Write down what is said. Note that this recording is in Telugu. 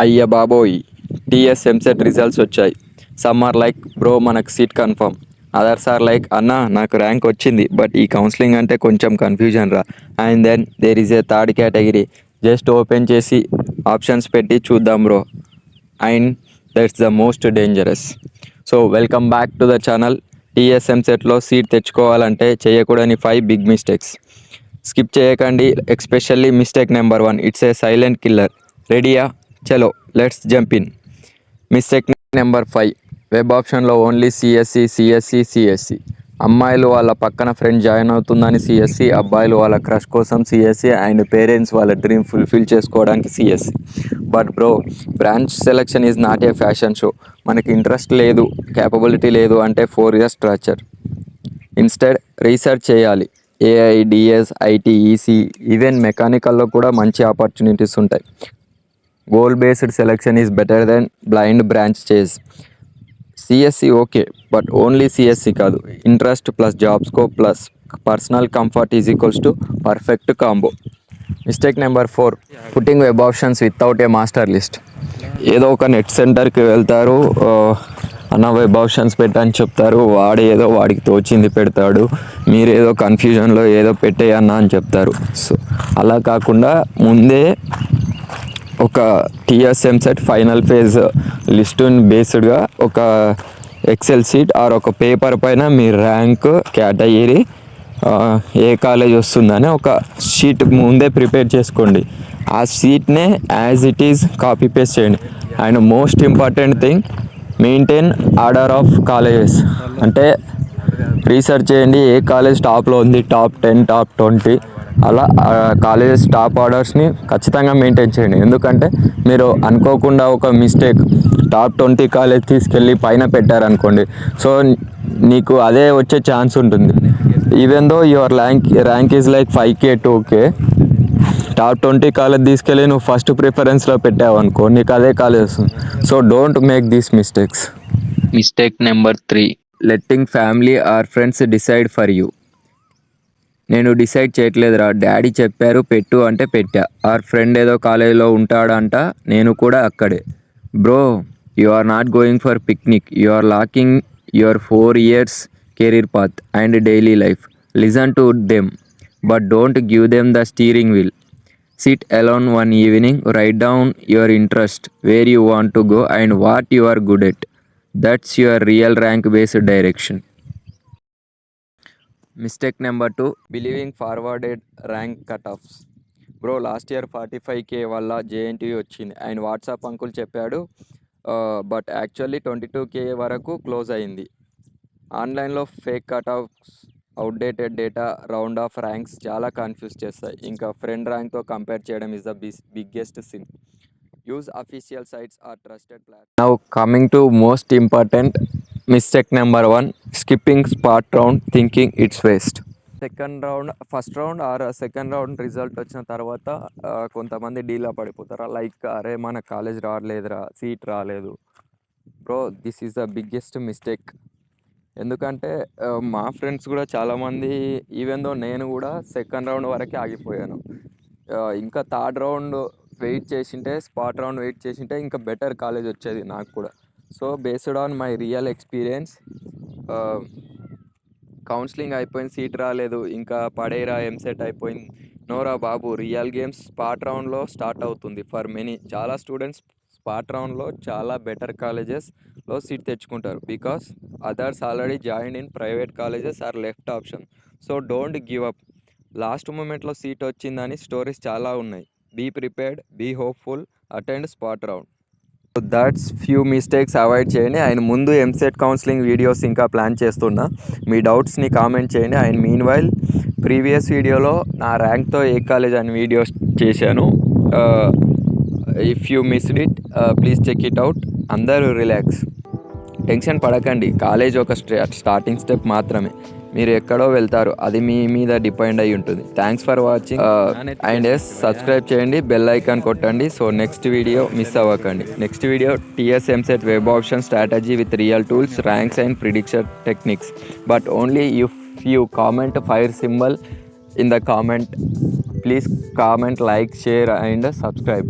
అయ్య బాబోయ్, టీఎస్ ఎంసెట్ రిజల్ట్స్ వచ్చాయి. సమ్ ఆర్ లైక్ బ్రో మనకు seat confirm. Others are like అన్న నాకు ర్యాంక్ వచ్చింది బట్ ఈ కౌన్సిలింగ్ అంటే కొంచెం కన్ఫ్యూజన్ రా. And then there is a third category, just open చేసి ఆప్షన్స్ పెట్టి చూద్దాం bro. And that's the most dangerous. So welcome back to the channel. TS ఎంసెట్లో సీట్ తెచ్చుకోవాలంటే చేయకూడని 5 బిగ్ మిస్టేక్స్. స్కిప్ చేయకండి. Especially mistake number 1, it's a silent killer. రెడీయా? చలో let's jump in. Mistake number 5, web ఆప్షన్లో ఓన్లీ సిఎస్సి. అమ్మాయిలు వాళ్ళ పక్కన ఫ్రెండ్ జాయిన్ అవుతుందని సిఎస్సి, అబ్బాయిలు వాళ్ళ క్రష్ కోసం సిఎస్సి, అండ్ పేరెంట్స్ వాళ్ళ డ్రీమ్ ఫుల్ఫిల్ చేసుకోవడానికి CSE. But bro, branch selection is not a fashion show. మనకి ఇంట్రెస్ట్ లేదు, క్యాపబిలిటీ లేదు అంటే 4 years టార్చర్. ఇన్స్టెడ్ రీసెర్చ్ చేయాలి. AI, DS, IT, EC, even మెకానికల్లో కూడా మంచి ఆపర్చునిటీస్ ఉంటాయి. Goal based selection is better then blind branch chase. CSE okay, but only CSE కాదు. Interest plus job scope plus personal comfort is equals to perfect combo. Mistake number 4, putting web options without a master list. ఏదో ఒక నెట్ సెంటర్కి వెళ్తారు, అన్న వెబ్ ఆప్షన్స్ పెట్టని చెప్తారు, వాడు ఏదో వాడికి తోచింది పెడతాడు, మీరేదో కన్ఫ్యూజన్లో ఏదో పెట్టేయన్నా అని చెప్తారు. సో అలా కాకుండా ముందే ఒక టీఎస్ ఎంసెట్ ఫైనల్ ఫేజ్ లిస్టుని బేస్డ్గా ఒక ఎక్సెల్ షీట్ ఆర్ ఒక పేపర్ పైన మీ ర్యాంక్, కేటగిరీ, ఏ కాలేజ్ వస్తుందని ఒక షీట్ ముందే ప్రిపేర్ చేసుకోండి. ఆ షీట్నే as it is copy paste చేయండి. And most important thing, maintain order of colleges. అంటే రీసెర్చ్ చేయండి ఏ కాలేజ్ టాప్లో ఉంది, టాప్ 10, టాప్ 20, అలా కాలేజెస్ టాప్ ఆర్డర్స్ని ఖచ్చితంగా మెయింటైన్ చేయండి. ఎందుకంటే మీరు అనుకోకుండా ఒక మిస్టేక్ టాప్ 20 కాలేజ్ తీసుకెళ్ళి పైన పెట్టారనుకోండి, సో నీకు అదే వచ్చే ఛాన్స్ ఉంటుంది. Even though your rank is like 5K 2K, top 20 college తీసుకెళ్ళి నువ్వు ఫస్ట్ ప్రిఫరెన్స్లో పెట్టావు అనుకో, నీకు అదే కాలేజ్ వస్తుంది. So don't make these mistakes. Mistake number 3, letting family or friends decide for you. నేను డిసైడ్ చేయట్లేదురా, డాడీ చెప్పారు పెట్టు అంటే పెట్టా. ఆర్ ఫ్రెండ్ ఏదో కాలేజీలో ఉంటాడంట, నేను కూడా అక్కడే. Bro, you are not going for picnic, you are locking your 4 years career path and daily life. Listen to them but don't give them the steering wheel. Sit alone one evening, write down your interest, where you want to go and what you are good at. That's your real rank based direction. Mistake number 2, believing forwarded rank cut offs. Bro, last year 45K వల్ల జేఎన్టీయూ వచ్చింది అండ్ వాట్సాప్ అంకుల్ చెప్పాడు, బట్ యాక్చువల్లీ 22K వరకు క్లోజ్ అయింది. ఆన్లైన్లో fake cut offs, outdated data, round off ranks చాలా కన్ఫ్యూజ్ చేస్తాయి. ఇంకా ఫ్రెండ్ ర్యాంక్తో కంపేర్ చేయడం is the biggest sin. Use official sites or trusted platforms. Now coming to most important mistake number 1, skipping spot round thinking it's waste. First round or second round result వచ్చిన తర్వాత కొంతమంది డీలా పడిపోతారా, లైక్ అరే మన కాలేజ్ రాలేదురా, సీట్ రాలేదు. Bro, this is the biggest mistake. ఎందుకంటే మా ఫ్రెండ్స్ కూడా చాలామంది, ఈవెన్ దో నేను కూడా సెకండ్ రౌండ్ వరకే ఆగిపోయాను. ఇంకా థర్డ్ రౌండ్ వెయిట్ చేసింటే, స్పాట్ రౌండ్ వెయిట్ చేసింటే ఇంకా బెటర్ కాలేజ్ వచ్చేది నాకు కూడా. So based on my real experience, counselling అయిపోయింది, సీట్ రాలేదు, ఇంకా పడేరా ఎంసెట్ అయిపోయింది, నోరా బాబు, రియల్ గేమ్స్ స్పాట్ రౌండ్లో స్టార్ట్ అవుతుంది ఫర్ మెనీ. చాలా స్టూడెంట్స్ స్పాట్ రౌండ్లో చాలా బెటర్ కాలేజెస్లో సీట్ తెచ్చుకుంటారు, because others already join in private colleges or left option. So don't give up. Last మూమెంట్లో సీట్ వచ్చిందని స్టోరీస్ చాలా ఉన్నాయి. Be prepared, be hopeful, attend spot round. So that's few mistakes avoid చేయండి. అండ్ ముందు ఎంసెట్ కౌన్సిలింగ్ వీడియోస్ ఇంకా ప్లాన్ చేస్తున్నా, మీ డౌట్స్ని కామెంట్ చేయండి. అండ్ మీన్ వైల్ ప్రీవియస్ వీడియోలో నా ర్యాంక్తో ఏ కాలేజ్ అని వీడియోస్ చేశాను. If you missed it, please check it out. అందరూ రిలాక్స్, టెన్షన్ పడకండి. కాలేజ్ ఒక స్టార్టింగ్ స్టెప్ మాత్రమే. మీరు ఎక్కడో వెళ్తారు, అది మీ మీద డిపెండ్ అయి ఉంటుంది. Thanks for watching and yes, subscribe చేయండి, బెల్ ఐకాన్ కొట్టండి. సో నెక్స్ట్ వీడియో మిస్ అవ్వకండి. Next video TS EAMCET web option strategy with real tools, ranks and prediction techniques. But only if you comment fire symbol in the comment. Please comment, like, share and subscribe.